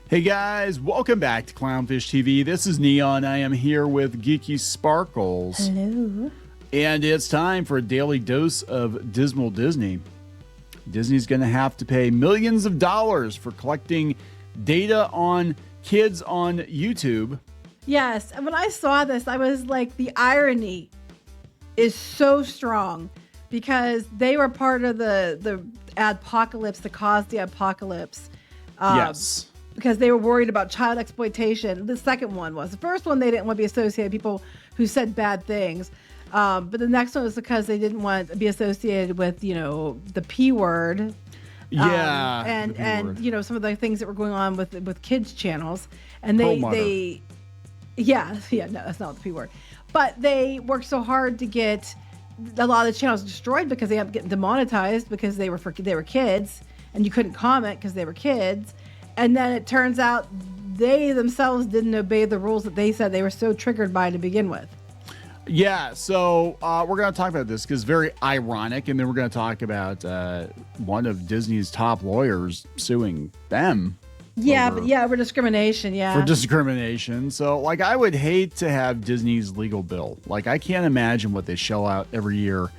Hey guys, welcome back to Clownfish TV. This is Kneon. I am here with Geeky Sparkles. Hello. And it's time for a daily dose of dismal Disney. Disney's going to have to pay millions of dollars for collecting data on kids on YouTube. Yes, and when I saw this, I was like, the irony is so strong because they were part of the apocalypse that caused the apocalypse. Yes. Because they were worried about child exploitation. The second one was. The first one, they didn't want to be associated with people who said bad things. But the next one was because they didn't want to be associated with, you know, the P word. Yeah. And you know, some of the things that were going on with kids channels. And no, that's not the P word. But they worked so hard to get a lot of the channels destroyed because they ended up getting demonetized because they were kids and you couldn't comment because they were kids. And then it turns out they themselves didn't obey the rules that they said they were so triggered by to begin with. Yeah, so we're going to talk about this because it's very ironic. And then we're going to talk about one of Disney's top lawyers suing them. Yeah, over discrimination, For discrimination. So, like, I would hate to have Disney's legal bill. Like, I can't imagine what they shell out every year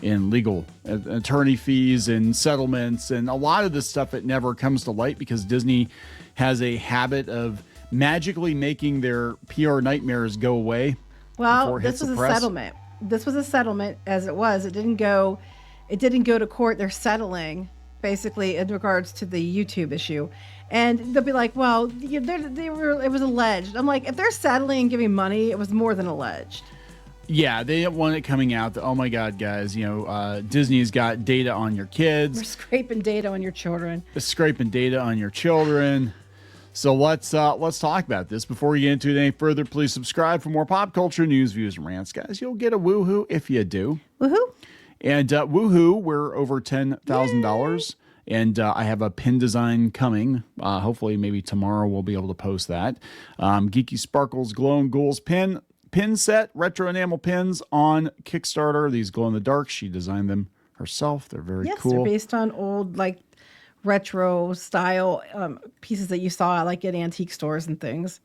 in legal attorney fees and settlements and a lot of this stuff. It never comes to light because Disney has a habit of magically making their PR nightmares go away. Well, this was a settlement. This was a settlement as it was. It didn't go to court. They're settling basically in regards to the YouTube issue. And they'll be like, well, it was alleged. I'm like, if they're settling and giving money, it was more than alleged. Yeah, they didn't want it coming out that, oh my God, guys, you know, Disney's got data on your kids. We're scraping data on your children. So let's talk about this. Before we get into it any further, please subscribe for more pop culture news, views, and rants, guys. You'll get a woohoo if you do. Woohoo! And woohoo, we're over $10,000. And I have a pin design coming. Hopefully, maybe tomorrow we'll be able to post that. Geeky Sparkles Glow and Ghouls pin set, retro enamel pins on Kickstarter. These glow in the dark. She designed them herself. They're very cool. They're based on old, like, retro style pieces that you saw like at antique stores and things.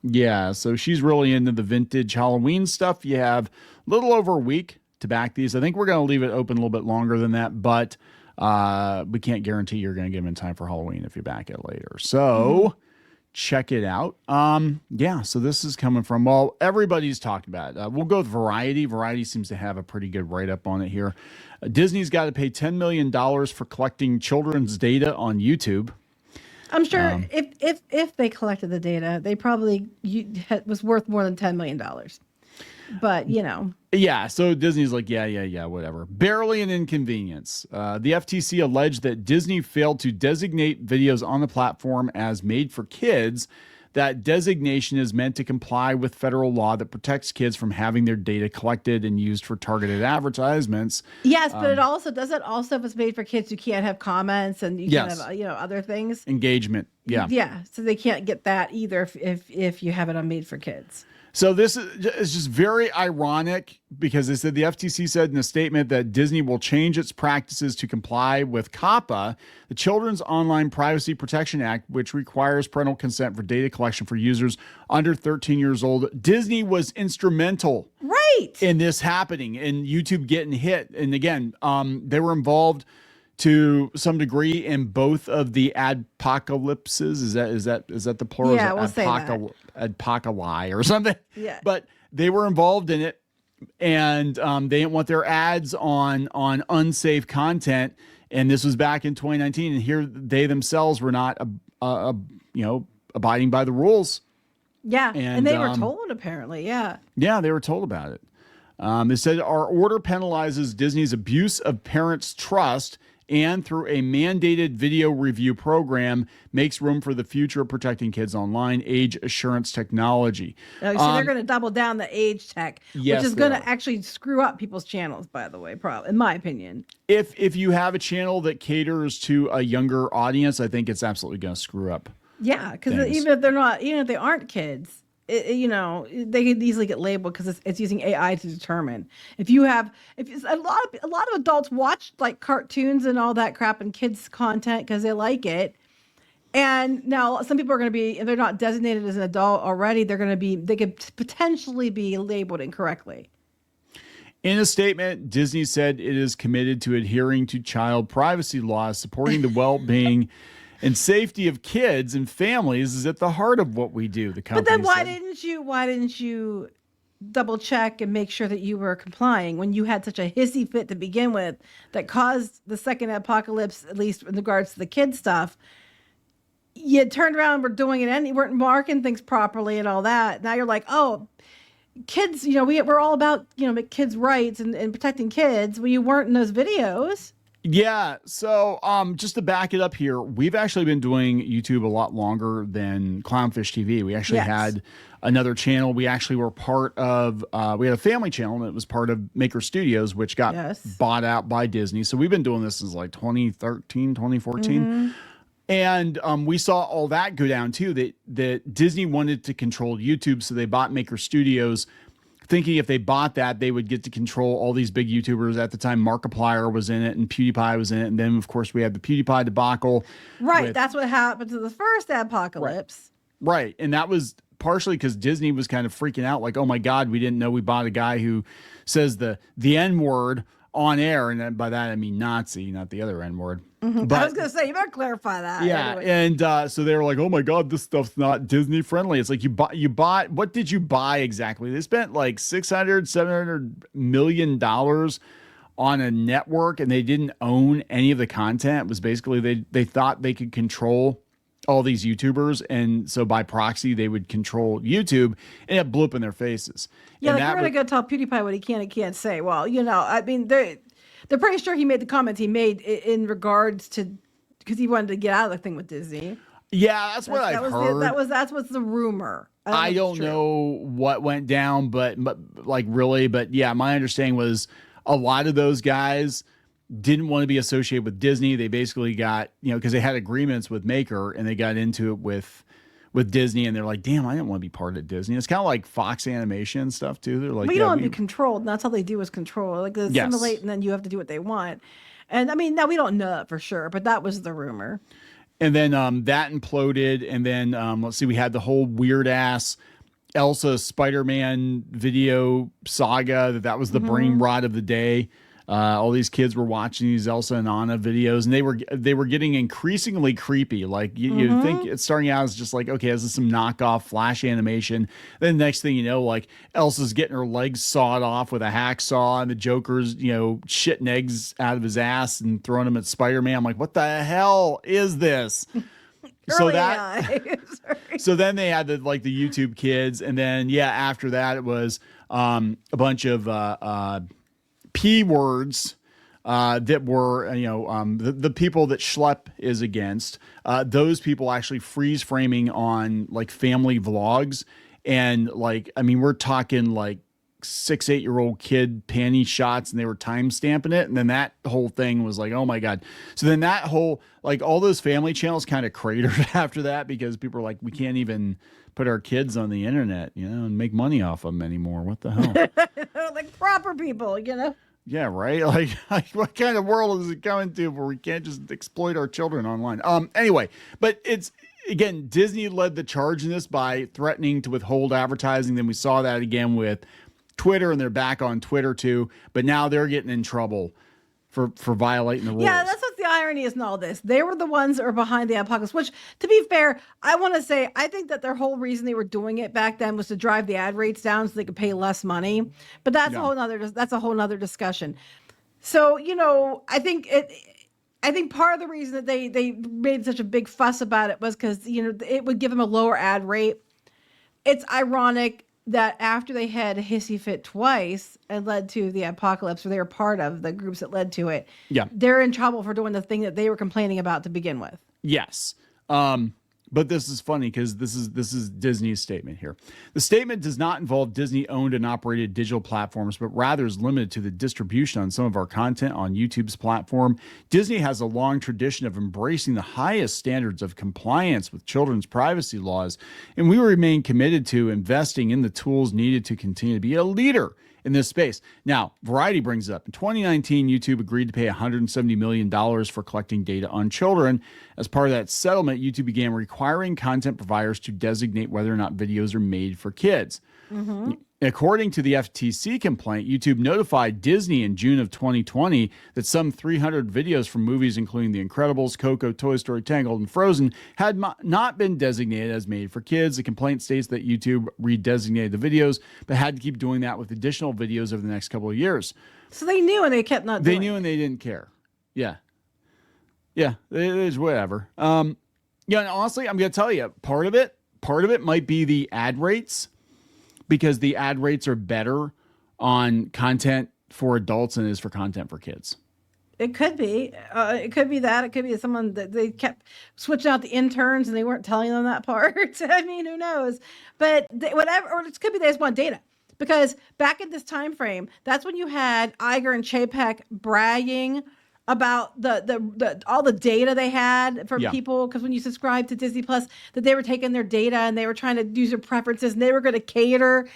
Yeah, so she's really into the vintage Halloween stuff. You have a little over a week to back these. I think we're going to leave it open a little bit longer than that, but we can't guarantee you're going to get them in time for Halloween if you back it later. So check it out. Yeah, so this is coming from, well, everybody's talking about it. We'll go with Variety. Variety seems to have a pretty good write-up on it here. Disney's got to pay $10 million for collecting children's data on YouTube. I'm sure if they collected the data, they probably was worth more than $10 million. But, you know. Yeah, so Disney's like, yeah, whatever. Barely an inconvenience. The FTC alleged that Disney failed to designate videos on the platform as made for kids. That designation is meant to comply with federal law that protects kids from having their data collected and used for targeted advertisements. Yes, but if it's made for kids, you can't have comments and you can't have, you know, other things. Engagement, yeah. Yeah, so they can't get that either if you have it on made for kids. So this is just very ironic because they said the FTC said in a statement that Disney will change its practices to comply with COPPA, the Children's Online Privacy Protection Act, which requires parental consent for data collection for users under 13 years old. Disney was instrumental in this happening and YouTube getting hit. And again, they were involved to some degree in both of the apocalypses. Is that the plural? Yeah, we'll say that. Apocalypse or something. Yeah. But they were involved in it, and they didn't want their ads on unsafe content. And this was back in 2019, and here they themselves were not, abiding by the rules. Yeah, and they were told apparently. Yeah. Yeah, they were told about it. They said our order penalizes Disney's abuse of parents' trust and through a mandated video review program makes room for the future of protecting kids online age assurance technology. So they're going to double down the age tech, which is going to actually screw up people's channels, by the way, probably, in my opinion. If you have a channel that caters to a younger audience, I think it's absolutely going to screw up. Yeah, because even if they aren't kids, they could easily get labeled because it's using AI to determine if a lot of adults watch like cartoons and all that crap and kids content because they like it, And now some people are going to be, if they're not designated as an adult already, they could potentially be labeled incorrectly. In a statement, Disney said it is committed to adhering to child privacy laws, supporting the well-being and safety of kids and families is at the heart of what we do. The company But then why didn't you double check and make sure that you were complying when you had such a hissy fit to begin with that caused the second apocalypse, at least in regards to the kid stuff? You turned around and were doing it and you weren't marking things properly and all that. Now you're like, oh, kids, we're all about, kids' rights and protecting kids. Well, you weren't in those videos. Yeah. So just to back it up here, we've actually been doing YouTube a lot longer than Clownfish TV. We actually had another channel. We actually were part of, we had a family channel that was part of Maker Studios, which got bought out by Disney. So we've been doing this since like 2013, 2014. Mm-hmm. And we saw all that go down too, that Disney wanted to control YouTube. So they bought Maker Studios, thinking if they bought that, they would get to control all these big YouTubers. At the time, Markiplier was in it and PewDiePie was in it. And then, of course, we had the PewDiePie debacle. Right. That's what happened to the first apocalypse. Right. And that was partially because Disney was kind of freaking out like, oh, my God, we didn't know we bought a guy who says the N-word on air. And then by that, I mean Nazi, not the other N-word. Mm-hmm. But I was going to say, you better clarify that. Yeah. Anyway. And so they were like, oh my God, this stuff's not Disney friendly. It's like you bought, what did you buy exactly? They spent like $600-700 million on a network and they didn't own any of the content. It was basically, they thought they could control all these YouTubers. And so by proxy, they would control YouTube and it blew up in their faces. Yeah. And like you're going to go tell PewDiePie what he can and can't say. Well, I mean, they're pretty sure he made the comments he made in regards to because he wanted to get out of the thing with Disney. Yeah, that's what I've heard. That's what's the rumor. I don't know what went down, but yeah, my understanding was a lot of those guys didn't want to be associated with Disney. They basically got, because they had agreements with Maker and they got into it with Disney and they're like, damn, I didn't want to be part of Disney. It's kind of like Fox Animation and stuff too. They're like, we don't want to be controlled. And that's all they do is control. Like they assimilate and then you have to do what they want. And I mean, now we don't know that for sure, but that was the rumor. And then that imploded. And then let's see, we had the whole weird ass Elsa Spider-Man video saga. That was the brain rot of the day. All these kids were watching these Elsa and Anna videos, and they were getting increasingly creepy. Like you think it's starting out as just like, okay, this is some knockoff Flash animation. Then the next thing you know, like Elsa's getting her legs sawed off with a hacksaw, and the Joker's shitting eggs out of his ass and throwing them at Spider-Man. I'm like, what the hell is this? So then they had the YouTube kids, and then after that it was a bunch of P words that were, the people that Schlepp is against. Those people actually freeze framing on like family vlogs. And we're talking like 6-8-year-old kid panty shots and they were time stamping it. And then that whole thing was like, oh my God. So then that whole, all those family channels kind of cratered after that because people are like, we can't even put our kids on the internet, and make money off them anymore. What the hell? Like proper people, Yeah, right. Like what kind of world is it coming to where we can't just exploit our children online? Anyway, but it's again, Disney led the charge in this by threatening to withhold advertising. Then we saw that again with Twitter, and they're back on Twitter too. But now they're getting in trouble for violating the rules. Yeah, that's what the irony is in all this. They were the ones that were behind the apocalypse, which, to be fair, I want to say, I think that their whole reason they were doing it back then was to drive the ad rates down so they could pay less money. But that's a whole nother discussion. So, I think part of the reason that they made such a big fuss about it was because, it would give them a lower ad rate. It's ironic that after they had a hissy fit twice and led to the apocalypse, or they were part of the groups that led to it, they're in trouble for doing the thing that they were complaining about to begin with. Yes. But this is funny because this is Disney's statement here. The statement does not involve Disney-owned and operated digital platforms, but rather is limited to the distribution on some of our content on YouTube's platform. Disney has a long tradition of embracing the highest standards of compliance with children's privacy laws, and we remain committed to investing in the tools needed to continue to be a leader in this space. Now, Variety brings up in 2019, YouTube agreed to pay $170 million for collecting data on children. As part of that settlement, YouTube began requiring content providers to designate whether or not videos are made for kids. According to the FTC complaint, YouTube notified Disney in June of 2020 that some 300 videos from movies including The Incredibles, Coco, Toy Story, Tangled, and Frozen had not been designated as made for kids. The complaint states that YouTube redesignated the videos, but had to keep doing that with additional videos over the next couple of years. So they knew and they kept not doing it. They knew and they didn't care. Yeah. Yeah, it is whatever. Yeah, and honestly, I'm going to tell you, part of it might be the ad rates, because the ad rates are better on content for adults than it is for content for kids. It could be. It could be that. It could be someone that they kept switching out the interns and they weren't telling them that part. I mean, who knows? But whatever, or it could be they just want data. Because back in this time frame, that's when you had Iger and Chapek bragging about the all the data they had for people, because when you subscribe to Disney Plus, that they were taking their data and they were trying to use their preferences and they were going to cater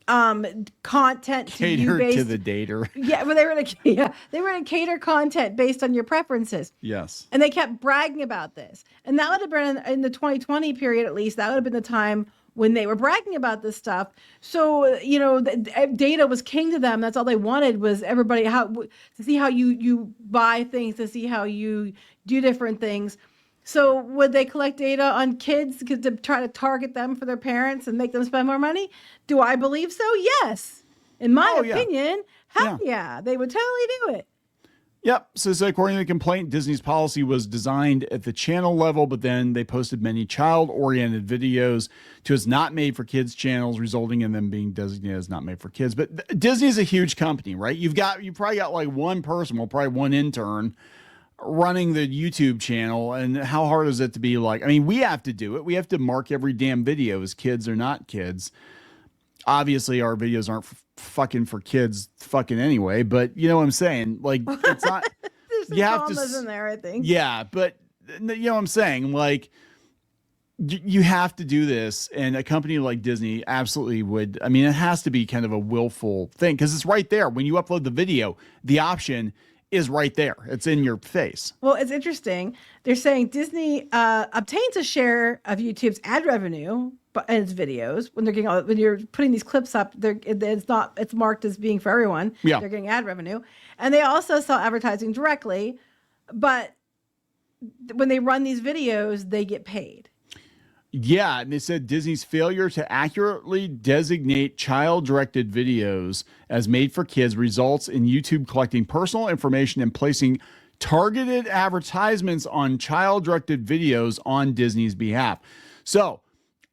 content to you based to the data. Yeah, but they were going to cater content based on your preferences. Yes. And they kept bragging about this. And that would have been in the 2020 period, at least, that would have been the time when they were bragging about this stuff. So, you know, the data was king to them. That's all they wanted, was everybody to see how you buy things, to see how you do different things. So would they collect data on kids to try to target them for their parents and make them spend more money? Do I believe so? Yes. In my opinion, hell yeah, they would totally do it. Yep. So according to the complaint, Disney's policy was designed at the channel level, but then they posted many child-oriented videos to its not made for kids channels, resulting in them being designated as not made for kids. But Disney's a huge company, right? You probably got like one person, well, probably one intern running the YouTube channel. And how hard is it to be like, I mean, we have to do it. We have to mark every damn video as kids or not kids. Obviously, our videos aren't fucking for kids fucking anyway, but you know what I'm saying? Like, it's not, There's some you have commas to, in there, I think. yeah, but you know what I'm saying? Like, you have to do this, and a company like Disney absolutely would. I mean, it has to be kind of a willful thing, because it's right there. When you upload the video, the option is right there. It's in your face. Well, it's interesting. They're saying Disney obtains a share of YouTube's ad revenue and its videos when you're putting these clips up. It's marked as being for everyone. Yeah. They're getting ad revenue, and they also sell advertising directly. But when they run these videos, they get paid. Yeah, and they said Disney's failure to accurately designate child-directed videos as made for kids results in YouTube collecting personal information and placing targeted advertisements on child-directed videos on Disney's behalf. So,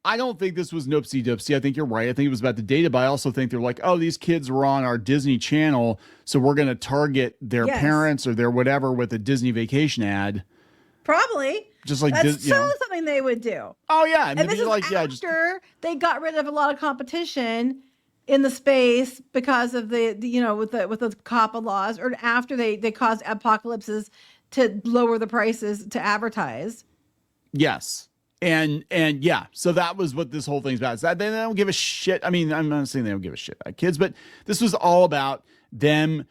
I don't think this was noopsie-doopsie. I think you're right. I think it was about the data, but I also think they're like, oh, these kids were on our Disney channel, so we're going to target their parents or their whatever with a Disney vacation ad. Probably. Just like that's something they would do. Oh yeah, and this is like after they got rid of a lot of competition in the space because of the with the COPPA laws, or after they caused apocalypses to lower the prices to advertise. Yes, and yeah, so that was what this whole thing's about. They don't give a shit. I mean, I'm not saying they don't give a shit about kids, but this was all about them.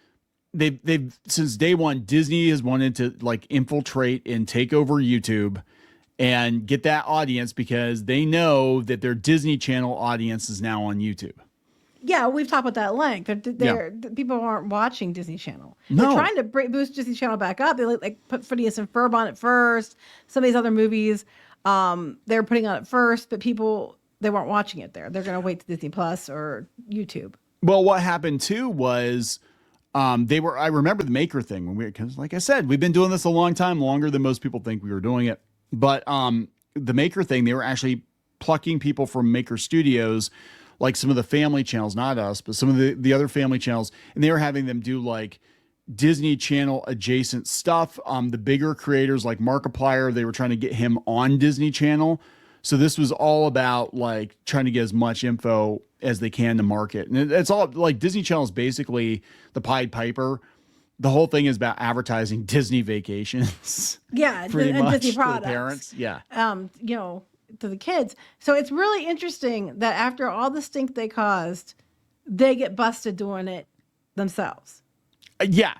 They've since day one, Disney has wanted to like infiltrate and take over YouTube and get that audience, because they know that their Disney Channel audience is now on YouTube. Yeah, we've talked about that at length. People aren't watching Disney Channel. No. They're trying to boost Disney Channel back up. They like put Phineas and Ferb on it first. Some of these other movies, they're putting on it first, but they weren't watching it there. They're going to wait to Disney Plus or YouTube. Well, what happened too was I remember the Maker thing because like I said, we've been doing this a long time, longer than most people think we were doing it. But the Maker thing, they were actually plucking people from Maker Studios, like some of the family channels, not us, but some of the other family channels, and they were having them do like Disney Channel adjacent stuff. The bigger creators like Markiplier, they were trying to get him on Disney Channel. So this was all about like trying to get as much info as they can to market. And it's all like Disney Channel is basically the Pied Piper. The whole thing is about advertising Disney vacations. Yeah, pretty and much Disney to products. the parents. Yeah. To the kids. So it's really interesting that after all the stink they caused, they get busted doing it themselves. Yeah.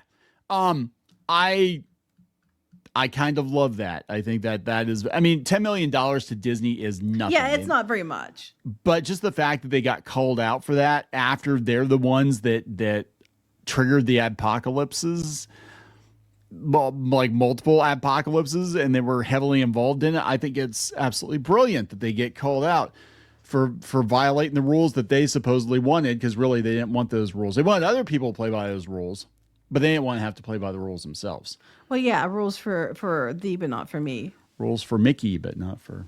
I kind of love that. I think that is, I mean, $10 million to Disney is nothing. Yeah, it's not very much. But just the fact that they got called out for that after they're the ones that triggered the apocalypses, like multiple apocalypses, and they were heavily involved in it. I think it's absolutely brilliant that they get called out for violating the rules that they supposedly wanted, because really they didn't want those rules. They wanted other people to play by those rules, but they didn't want to have to play by the rules themselves. Well, yeah, rules for thee, but not for me. Rules for Mickey, but not for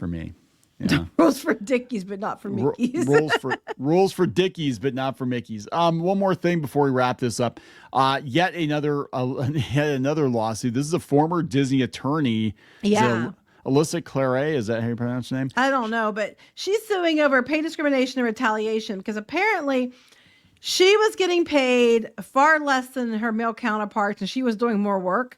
me. Yeah. Rules for Dickies, but not for Mickeys. rules for Dickies, but not for Mickeys. One more thing before we wrap this up. Yet another lawsuit. This is a former Disney attorney. Yeah. Alyssa Claret, is that how you pronounce her name? I don't know, but she's suing over pay discrimination and retaliation because apparently she was getting paid far less than her male counterparts and she was doing more work.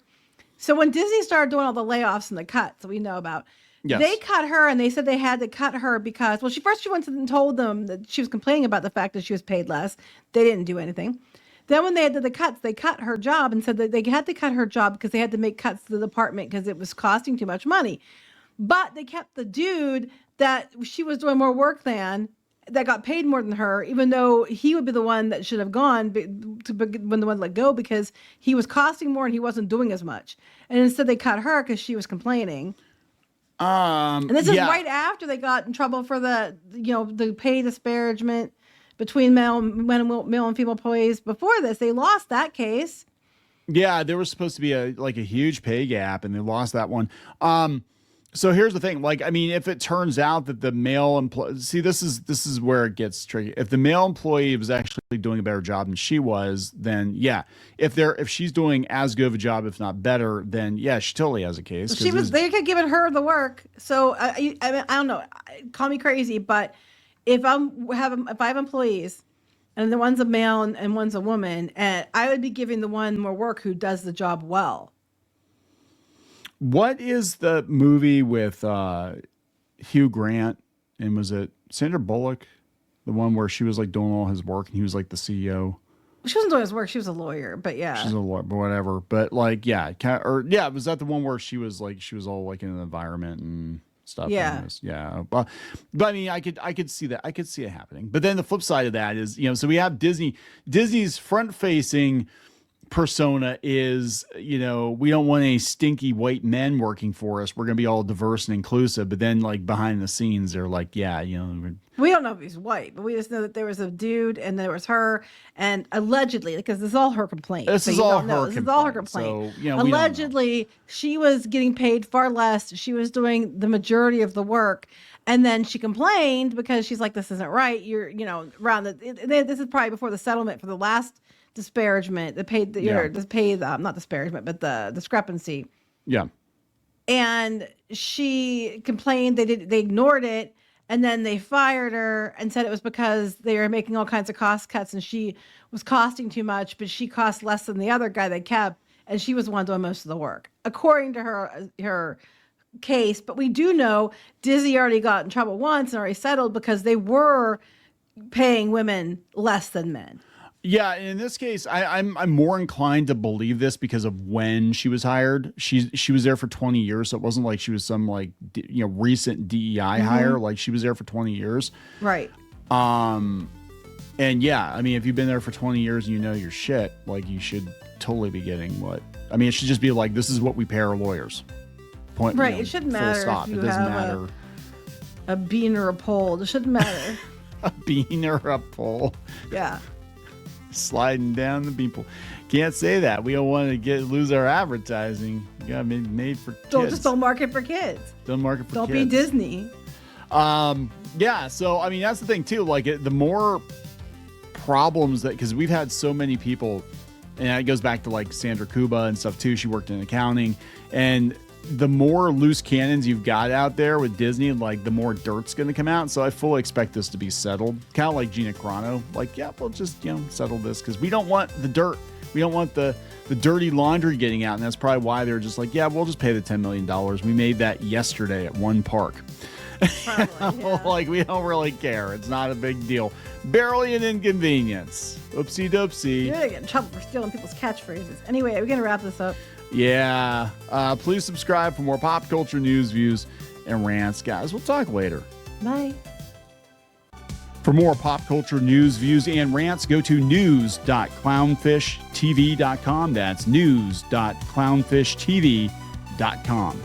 So when Disney started doing all the layoffs and the cuts that we know about, yes, they cut her, and they said they had to cut her because, well, she went and told them that she was complaining about the fact that she was paid less. They didn't do anything. Then when they did the cuts, they cut her job and said that they had to cut her job because they had to make cuts to the department because it was costing too much money. But they kept the dude that she was doing more work than, that got paid more than her, even though he would be the one that should have gone when the one let go because he was costing more and he wasn't doing as much. And instead they cut her because she was complaining. And this is right after they got in trouble for the pay disparagement between male and female employees. Before this, they lost that case. Yeah, there was supposed to be a huge pay gap, and they lost that one. So here's the thing. Like, I mean, if it turns out that the male employee, see, this is where it gets tricky. If the male employee was actually doing a better job than she was, then yeah. If she's doing as good of a job, if not better, then yeah, she totally has a case. They kept giving her the work. So I don't know. Call me crazy, but if I have employees, and the one's a male and one's a woman, and I would be giving the one more work who does the job well. What is the movie with Hugh Grant, and was it Sandra Bullock, the one where she was like doing all his work and he was like the CEO? She wasn't doing his work; she was a lawyer. But yeah, she's a lawyer, but whatever. But like, yeah, was that the one where she was all like in the environment and stuff? Yeah, yeah. But I mean, I could see that. I could see it happening. But then the flip side of that is, so we have Disney's front facing persona is, we don't want any stinky white men working for us. We're going to be all diverse and inclusive. But then like behind the scenes, they're like, yeah, we don't know if he's white, but we just know that there was a dude and there was her, and allegedly, because this is all her complaint. This is all her complaint. So, allegedly she was getting paid far less. She was doing the majority of the work. And then she complained because she's like, this isn't right. This is probably before the settlement for the last disparagement, not disparagement, but the discrepancy. Yeah. And she complained, they ignored it, and then they fired her and said it was because they were making all kinds of cost cuts and she was costing too much, but she cost less than the other guy they kept, and she was the one doing most of the work, according to her case. But we do know Disney already got in trouble once and already settled because they were paying women less than men. Yeah, in this case, I'm more inclined to believe this because of when she was hired. She was there for 20 years, so it wasn't like she was some recent DEI hire. Like, she was there for 20 years, right? And yeah, I mean, if you've been there for 20 years and you know your shit, like, you should totally be getting it should just be like, this is what we pay our lawyers. Point. Right. It shouldn't matter. Stop. If you doesn't matter. A bean or a pole. It shouldn't matter. A bean or a pole. Yeah. Sliding down the beanpole. Can't say that. We don't want to lose our advertising. You got made for kids. Don't market for kids. Don't market for kids. Don't be Disney. Yeah. So I mean, that's the thing too. Like, the more problems because we've had so many people, and it goes back to like Sandra Kuba and stuff too. She worked in accounting, and the more loose cannons you've got out there with Disney, like, the more dirt's going to come out. So I fully expect this to be settled. Kind of like Gina Carano. Like, yeah, we'll just, settle this because we don't want the dirt. We don't want the dirty laundry getting out. And that's probably why they're just like, yeah, we'll just pay the $10 million. We made that yesterday at one park. Probably, yeah. Like, we don't really care. It's not a big deal. Barely an inconvenience. Oopsie doopsie. You're gonna get in trouble for stealing people's catchphrases. Anyway, we're gonna wrap this up. Yeah. Please subscribe for more pop culture news, views, and rants. Guys, we'll talk later. Bye. For more pop culture news, views, and rants, go to news.clownfishtv.com. That's news.clownfishtv.com.